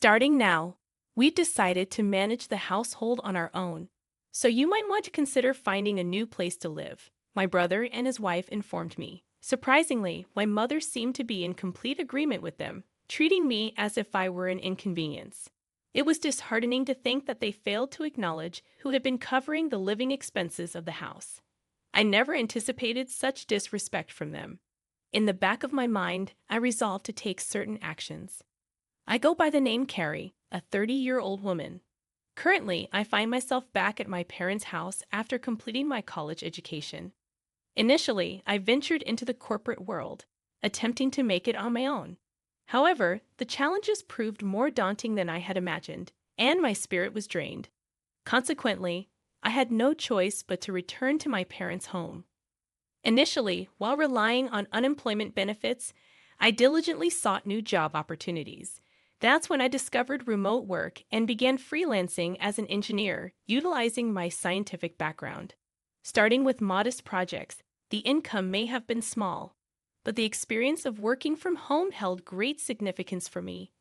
Starting now, we've decided to manage the household on our own, so you might want to consider finding a new place to live, my brother and his wife informed me. Surprisingly, my mother seemed to be in complete agreement with them, treating me as if I were an inconvenience. It was disheartening to think that they failed to acknowledge who had been covering the living expenses of the house. I never anticipated such disrespect from them. In the back of my mind, I resolved to take certain actions. I go by the name Carrie, a 30-year-old woman. Currently, I find myself back at my parents' house after completing my college education. Initially, I ventured into the corporate world, attempting to make it on my own. However, the challenges proved more daunting than I had imagined, and my spirit was drained. Consequently, I had no choice but to return to my parents' home. Initially, while relying on unemployment benefits, I diligently sought new job opportunities. That's when I discovered remote work and began freelancing as an engineer, utilizing my scientific background. Starting with modest projects, the income may have been small, but the experience of working from home held great significance for me.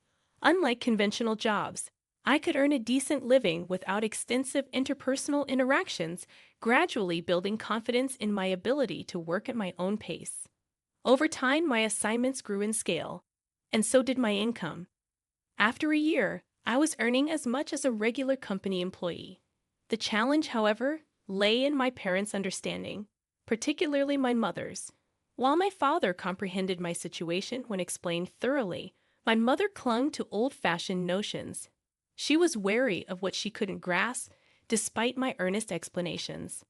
Unlike conventional jobs, I could earn a decent living without extensive interpersonal interactions, gradually building confidence in my ability to work at my own pace. Over time, my assignments grew in scale, and so did my income. After a year, I was earning as much as a regular company employee. The challenge, however, lay in my parents' understanding, particularly my mother's. While my father comprehended my situation when explained thoroughly, my mother clung to old-fashioned notions. She was wary of what she couldn't grasp, despite my earnest explanations.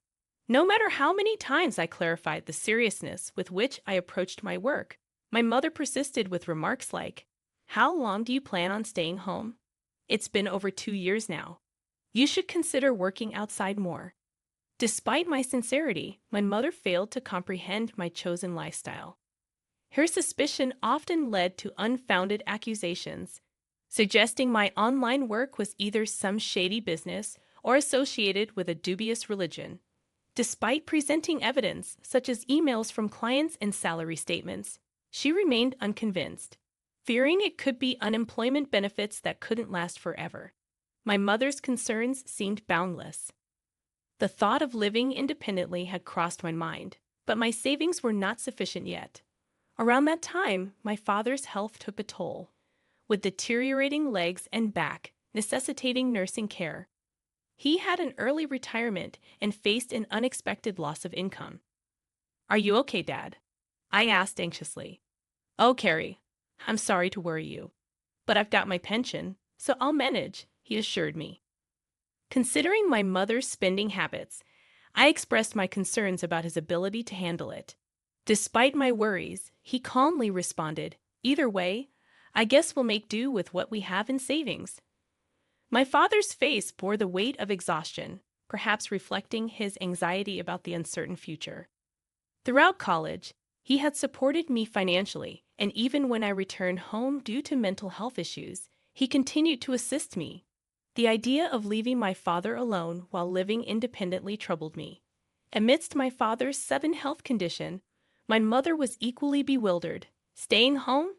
No matter how many times I clarified the seriousness with which I approached my work, my mother persisted with remarks like, "How long do you plan on staying home? It's been over 2 years now. You should consider working outside more." Despite my sincerity, my mother failed to comprehend my chosen lifestyle. Her suspicion often led to unfounded accusations, suggesting my online work was either some shady business or associated with a dubious religion. Despite presenting evidence, such as emails from clients and salary statements, she remained unconvinced, fearing it could be unemployment benefits that couldn't last forever. My mother's concerns seemed boundless. The thought of living independently had crossed my mind, but my savings were not sufficient yet. Around that time, my father's health took a toll, with deteriorating legs and back, necessitating nursing care. He had an early retirement and faced an unexpected loss of income. "Are you okay, Dad?" I asked anxiously. "Oh, Carrie, I'm sorry to worry you, but I've got my pension, so I'll manage," he assured me. Considering my mother's spending habits, I expressed my concerns about his ability to handle it. Despite my worries, he calmly responded, "Either way, I guess we'll make do with what we have in savings." My father's face bore the weight of exhaustion, perhaps reflecting his anxiety about the uncertain future. Throughout college, he had supported me financially, and even when I returned home due to mental health issues, he continued to assist me. The idea of leaving my father alone while living independently troubled me. Amidst my father's sudden health condition, my mother was equally bewildered. Staying home,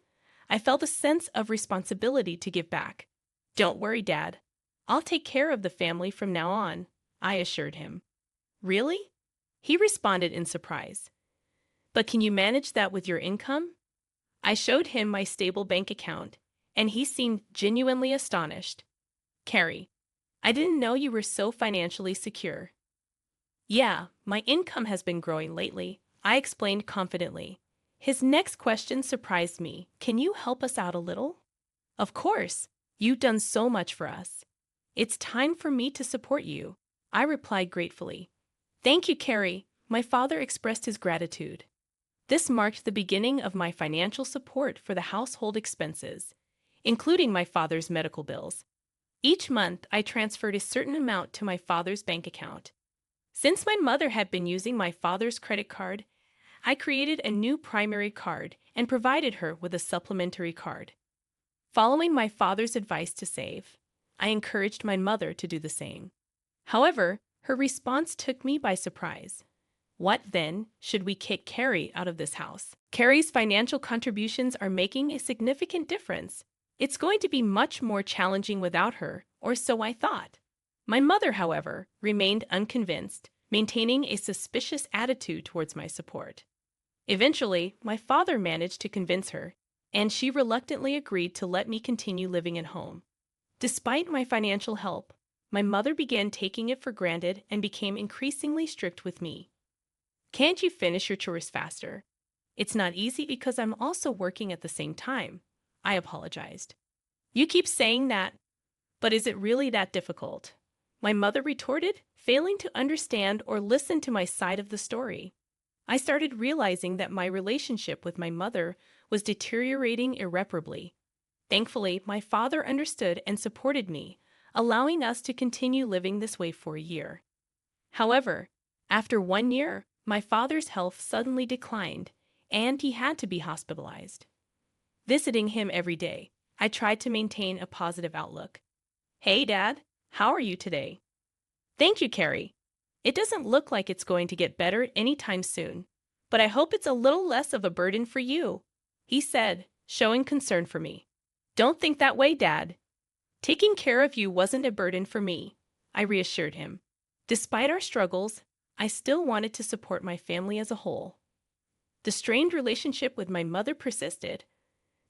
I felt a sense of responsibility to give back. "Don't worry, Dad. I'll take care of the family from now on," I assured him. "Really?" he responded in surprise. "But can you manage that with your income?" I showed him my stable bank account, and he seemed genuinely astonished. "Carrie, I didn't know you were so financially secure." "Yeah, my income has been growing lately," I explained confidently. His next question surprised me. "Can you help us out a little?" "Of course. You've done so much for us. It's time for me to support you," I replied gratefully. "Thank you, Carrie." My father expressed his gratitude. This marked the beginning of my financial support for the household expenses, including my father's medical bills. Each month, I transferred a certain amount to my father's bank account. Since my mother had been using my father's credit card, I created a new primary card and provided her with a supplementary card. Following my father's advice to save, I encouraged my mother to do the same. However, her response took me by surprise. "What, then, should we kick Carrie out of this house? Carrie's financial contributions are making a significant difference. It's going to be much more challenging without her, or so I thought. My mother, however, remained unconvinced, maintaining a suspicious attitude towards my support. Eventually, my father managed to convince her, and she reluctantly agreed to let me continue living at home. Despite my financial help, my mother began taking it for granted and became increasingly strict with me. Can't you finish your chores faster? It's not easy because I'm also working at the same time. I apologized. You keep saying that, but is it really that difficult? My mother retorted, failing to understand or listen to my side of the story. I started realizing that my relationship with my mother was deteriorating irreparably. Thankfully, my father understood and supported me, allowing us to continue living this way for a year. However, after 1 year, my father's health suddenly declined, and he had to be hospitalized. Visiting him every day, I tried to maintain a positive outlook. Hey, Dad, how are you today? Thank you, Carrie. It doesn't look like it's going to get better anytime soon, but I hope it's a little less of a burden for you, he said, showing concern for me. Don't think that way, Dad. Taking care of you wasn't a burden for me, I reassured him. Despite our struggles, I still wanted to support my family as a whole. The strained relationship with my mother persisted,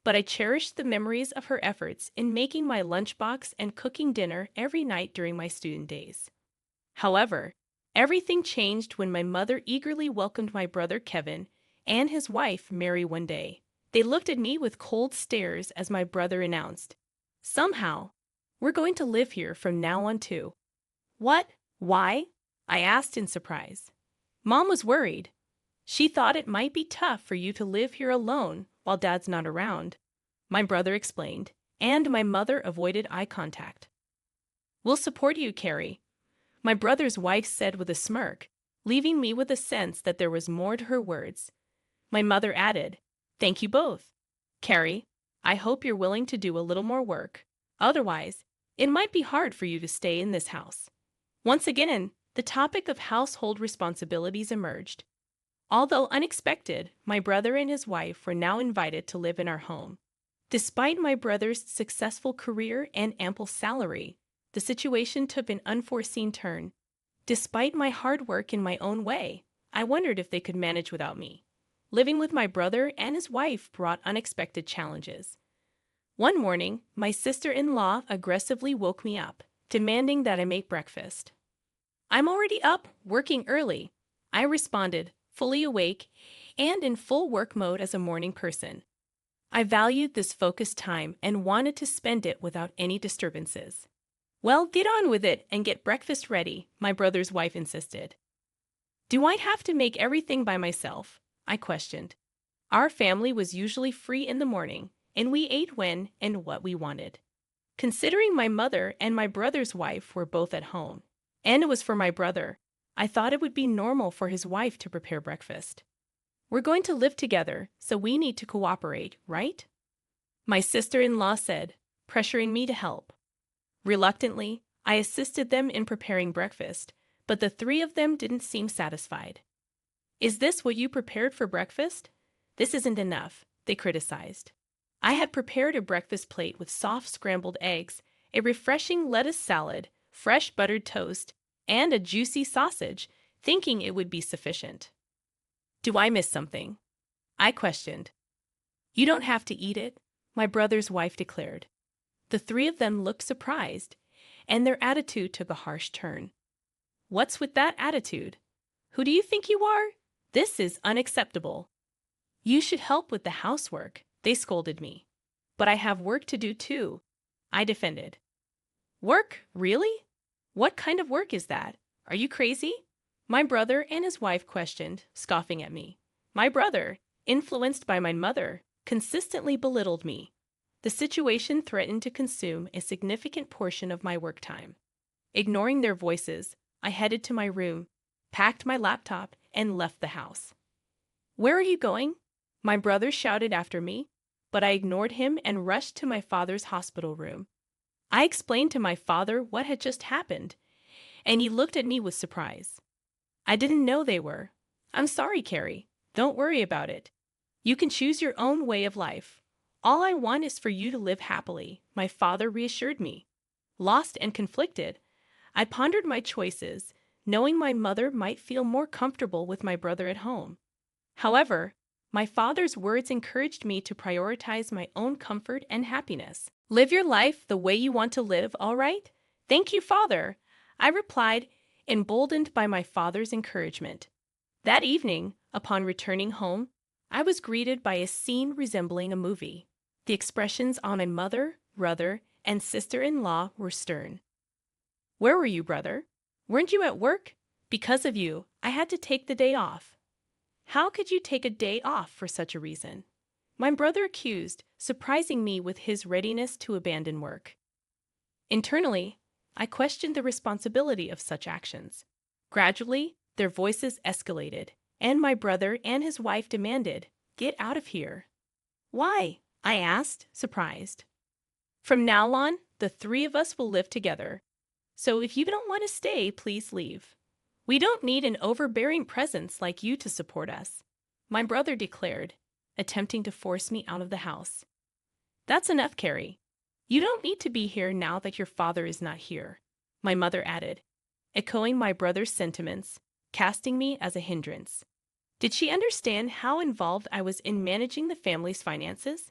but I cherished the memories of her efforts in making my lunchbox and cooking dinner every night during my student days. However, everything changed when my mother eagerly welcomed my brother Kevin and his wife Mary one day. They looked at me with cold stares as my brother announced, "Somehow, we're going to live here from now on too." What? Why? I asked in surprise. Mom was worried. She thought it might be tough for you to live here alone while Dad's not around, my brother explained, and my mother avoided eye contact. We'll support you, Carrie, my brother's wife said with a smirk, leaving me with a sense that there was more to her words. My mother added, "Thank you both. Carrie, I hope you're willing to do a little more work. Otherwise, it might be hard for you to stay in this house." Once again, the topic of household responsibilities emerged. Although unexpected, my brother and his wife were now invited to live in our home. Despite my brother's successful career and ample salary, the situation took an unforeseen turn. Despite my hard work in my own way, I wondered if they could manage without me. Living with my brother and his wife brought unexpected challenges. One morning, my sister-in-law aggressively woke me up, demanding that I make breakfast. "I'm already up, working early," I responded, fully awake and in full work mode as a morning person. I valued this focused time and wanted to spend it without any disturbances. "Well, get on with it and get breakfast ready," my brother's wife insisted. "Do I have to make everything by myself?" I questioned. Our family was usually free in the morning, and we ate when and what we wanted. Considering my mother and my brother's wife were both at home, and it was for my brother, I thought it would be normal for his wife to prepare breakfast. "We're going to live together, so we need to cooperate, right?" my sister-in-law said, pressuring me to help. Reluctantly, I assisted them in preparing breakfast, but the three of them didn't seem satisfied. "Is this what you prepared for breakfast? This isn't enough," they criticized. I had prepared a breakfast plate with soft scrambled eggs, a refreshing lettuce salad, fresh buttered toast, and a juicy sausage, thinking it would be sufficient. "Do I miss something?" I questioned. "You don't have to eat it," my brother's wife declared. The three of them looked surprised, and their attitude took a harsh turn. "What's with that attitude? Who do you think you are? This is unacceptable." "You should help with the housework," they scolded me. "But I have work to do too," I defended. "Work? Really? What kind of work is that? Are you crazy?" my brother and his wife questioned, scoffing at me. My brother, influenced by my mother, consistently belittled me. The situation threatened to consume a significant portion of my work time. Ignoring their voices, I headed to my room, packed my laptop, and left the house. "Where are you going?" my brother shouted after me, but I ignored him and rushed to my father's hospital room. I explained to my father what had just happened, and he looked at me with surprise. "I didn't know they were." "I'm sorry, Carrie. Don't worry about it. You can choose your own way of life. All I want is for you to live happily, my father reassured me. Lost and conflicted, I pondered my choices, knowing my mother might feel more comfortable with my brother at home. However, my father's words encouraged me to prioritize my own comfort and happiness. Live your life the way you want to live, all right? Thank you, Father, I replied, emboldened by my father's encouragement. That evening, upon returning home, I was greeted by a scene resembling a movie. The expressions on my mother, brother, and sister-in-law were stern. Where were you, brother? Weren't you at work? Because of you, I had to take the day off. How could you take a day off for such a reason? My brother accused, surprising me with his readiness to abandon work. Internally, I questioned the responsibility of such actions. Gradually, their voices escalated, and my brother and his wife demanded, "Get out of here." Why? I asked, surprised. From now on, the three of us will live together. So if you don't want to stay, please leave. We don't need an overbearing presence like you to support us, my brother declared, attempting to force me out of the house. That's enough, Carrie. You don't need to be here now that your father is not here, my mother added, echoing my brother's sentiments, casting me as a hindrance. Did she understand how involved I was in managing the family's finances?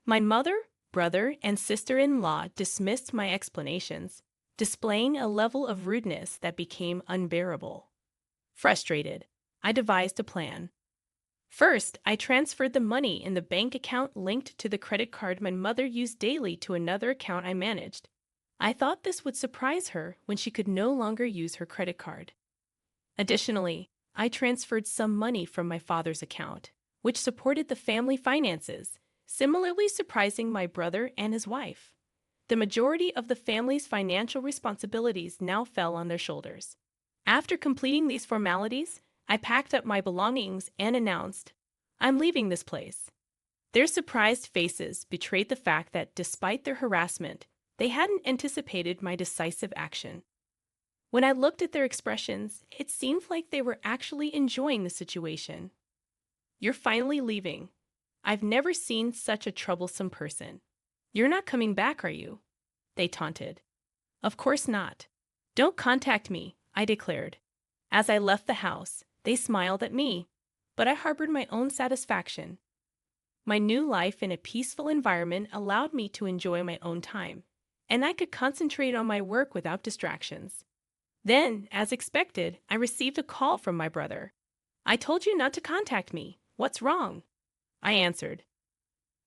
My mother, brother, and sister-in-law dismissed my explanations, displaying a level of rudeness that became unbearable. Frustrated, I devised a plan. First, I transferred the money in the bank account linked to the credit card my mother used daily to another account I managed. I thought this would surprise her when she could no longer use her credit card. Additionally, I transferred some money from my father's account, which supported the family finances, similarly surprising my brother and his wife. The majority of the family's financial responsibilities now fell on their shoulders. After completing these formalities, I packed up my belongings and announced, "I'm leaving this place." Their surprised faces betrayed the fact that despite their harassment, they hadn't anticipated my decisive action. When I looked at their expressions, it seemed like they were actually enjoying the situation. "You're finally leaving. I've never seen such a troublesome person. You're not coming back, are you?" they taunted. "Of course not. Don't contact me," I declared. As I left the house, they smiled at me, but I harbored my own satisfaction. My new life in a peaceful environment allowed me to enjoy my own time, and I could concentrate on my work without distractions. Then, as expected, I received a call from my brother. "I told you not to contact me. What's wrong?" I answered.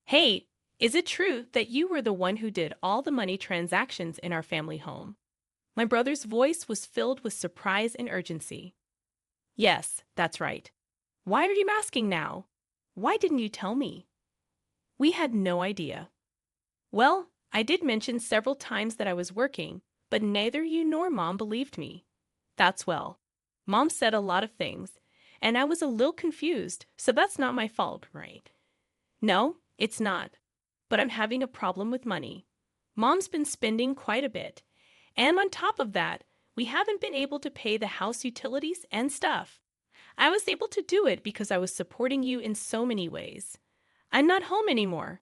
"Hey, is it true that you were the one who did all the money transactions in our family home?" My brother's voice was filled with surprise and urgency. "Yes, that's right. Why are you asking now? Why didn't you tell me?" "We had no idea." "Well, I did mention several times that I was working, but neither you nor Mom believed me." "That's well. Mom said a lot of things, and I was a little confused, so that's not my fault, right?" "No, it's not. But I'm having a problem with money. Mom's been spending quite a bit, and on top of that, we haven't been able to pay the house utilities and stuff. I was able to do it because I was supporting you in so many ways. I'm not home anymore.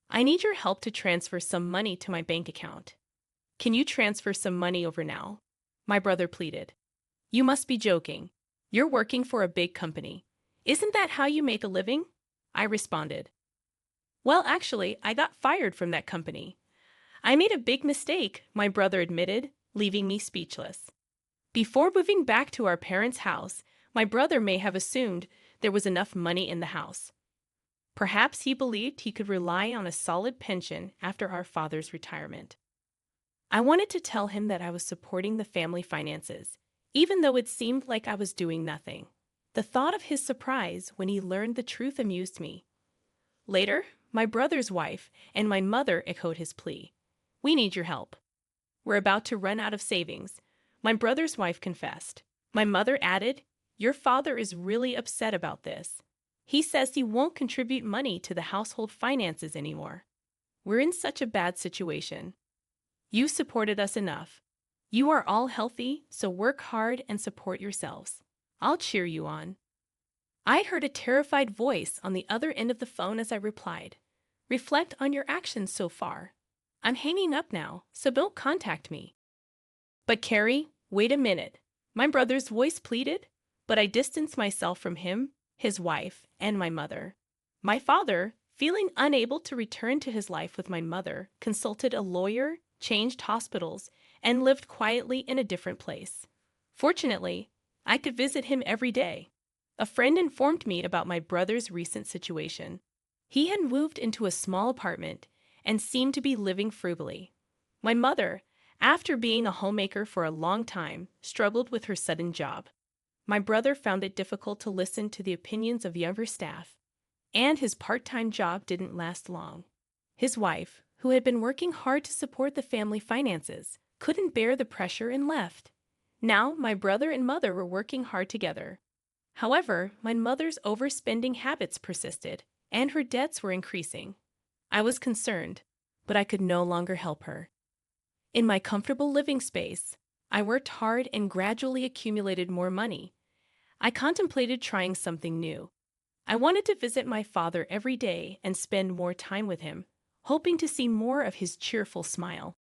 I need your help to transfer some money to my bank account." "Can you transfer some money over now?" my brother pleaded. "You must be joking. You're working for a big company. Isn't that how you make a living?" I responded. "Well, actually, I got fired from that company. I made a big mistake," my brother admitted, leaving me speechless. Before moving back to our parents' house, my brother may have assumed there was enough money in the house. Perhaps he believed he could rely on a solid pension after our father's retirement. I wanted to tell him that I was supporting the family finances, even though it seemed like I was doing nothing. The thought of his surprise when he learned the truth amused me. Later, my brother's wife and my mother echoed his plea. "We need your help. We're about to run out of savings," my brother's wife confessed. My mother added, "Your father is really upset about this. He says he won't contribute money to the household finances anymore. We're in such a bad situation. You supported us enough. You are all healthy, so work hard and support yourselves. I'll cheer you on." I heard a terrified voice on the other end of the phone as I replied, Reflect on your actions so far. I'm hanging up now, so don't contact me. But Carrie, wait a minute. My brother's voice pleaded, but I distanced myself from him, his wife, and my mother. My father, feeling unable to return to his life with my mother, consulted a lawyer, changed hospitals, and lived quietly in a different place. Fortunately, I could visit him every day. A friend informed me about my brother's recent situation. He had moved into a small apartment and seemed to be living frugally. My mother, after being a homemaker for a long time, struggled with her sudden job. My brother found it difficult to listen to the opinions of younger staff, and his part-time job didn't last long. His wife, who had been working hard to support the family finances, couldn't bear the pressure and left. Now, my brother and mother were working hard together. However, my mother's overspending habits persisted, and her debts were increasing. I was concerned, but I could no longer help her. In my comfortable living space, I worked hard and gradually accumulated more money. I contemplated trying something new. I wanted to visit my father every day and spend more time with him, hoping to see more of his cheerful smile.